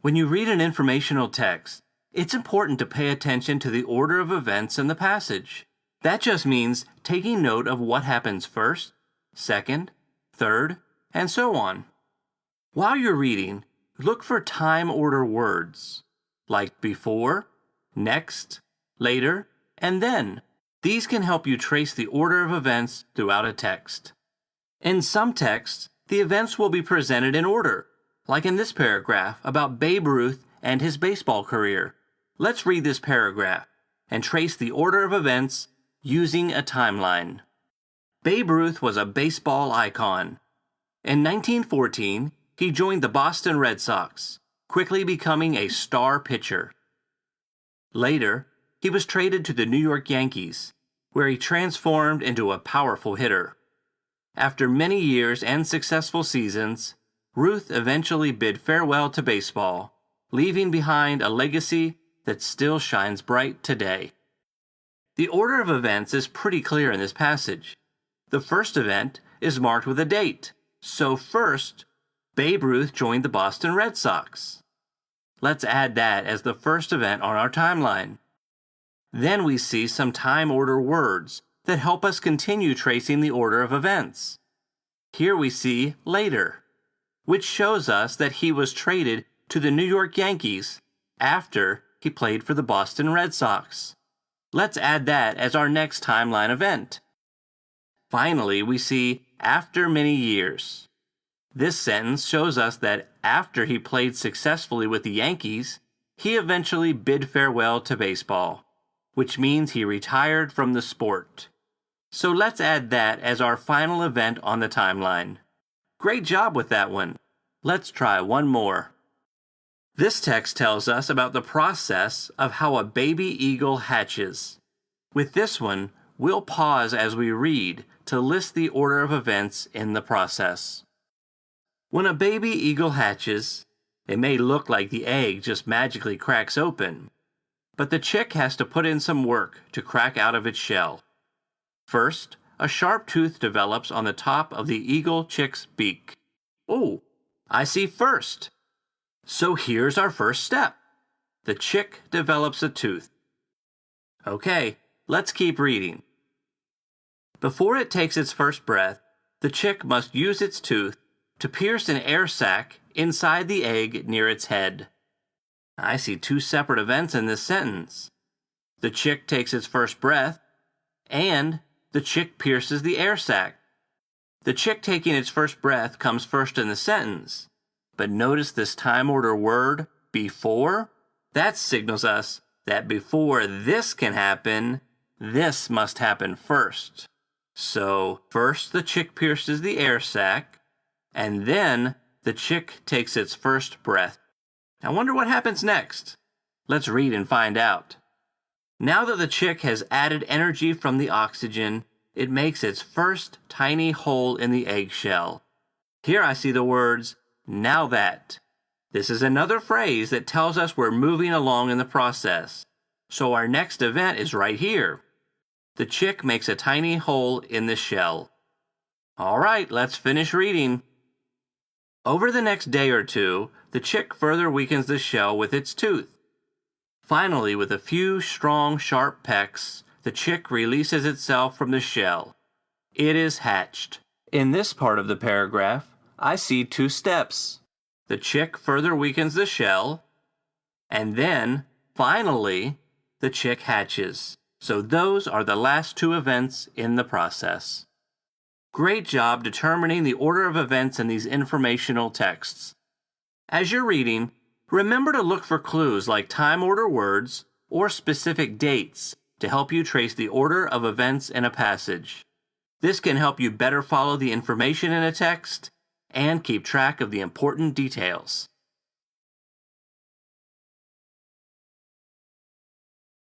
When you read an informational text, it's important to pay attention to the order of events in the passage. That just means taking note of what happens first, second, third, and so on. While you're reading, look for time order words, like before, next, later, and then. These can help you trace the order of events throughout a text. In some texts, the events will be presented in order, like in this paragraph about Babe Ruth and his baseball career. Let's read this paragraph and trace the order of events using a timeline. Babe Ruth was a baseball icon. In 1914, he joined the Boston Red Sox, quickly becoming a star pitcher. Later, he was traded to the New York Yankees, where he transformed into a powerful hitter. After many years and successful seasons, Ruth eventually bid farewell to baseball, leaving behind a legacy that still shines bright today. The order of events is pretty clear in this passage. The first event is marked with a date, so first, Babe Ruth joined the Boston Red Sox. Let's add that as the first event on our timeline. Then we see some time order words that help us continue tracing the order of events. Here we see later, which shows us that he was traded to the New York Yankees after he played for the Boston Red Sox. Let's add that as our next timeline event. Finally, we see after many years. This sentence shows us that after he played successfully with the Yankees, he eventually bid farewell to baseball, which means he retired from the sport. So let's add that as our final event on the timeline. Great job with that one. Let's try one more. This text tells us about the process of how a baby eagle hatches. With this one, we'll pause as we read to list the order of events in the process. When a baby eagle hatches, it may look like the egg just magically cracks open, but the chick has to put in some work to crack out of its shell. First, a sharp tooth develops on the top of the eagle chick's beak. Oh, I see first. So here's our first step. The chick develops a tooth. Okay, let's keep reading. Before it takes its first breath, the chick must use its tooth to pierce an air sac inside the egg near its head. I see two separate events in this sentence. The chick takes its first breath, and the chick pierces the air sac. The chick taking its first breath comes first in the sentence, but notice this time order word, before? That signals us that before this can happen, this must happen first. So, first the chick pierces the air sac, and then the chick takes its first breath. I wonder what happens next. Let's read and find out. Now that the chick has added energy from the oxygen, it makes its first tiny hole in the eggshell. Here I see the words, now that. This is another phrase that tells us we're moving along in the process. So our next event is right here. The chick makes a tiny hole in the shell. All right, let's finish reading. Over the next day or two, the chick further weakens the shell with its tooth. Finally, with a few strong, sharp pecks, the chick releases itself from the shell. It is hatched. In this part of the paragraph, I see two steps. The chick further weakens the shell, and then, finally, the chick hatches. So those are the last two events in the process. Great job determining the order of events in these informational texts. As you're reading, remember to look for clues like time order words or specific dates to help you trace the order of events in a passage. This can help you better follow the information in a text and keep track of the important details.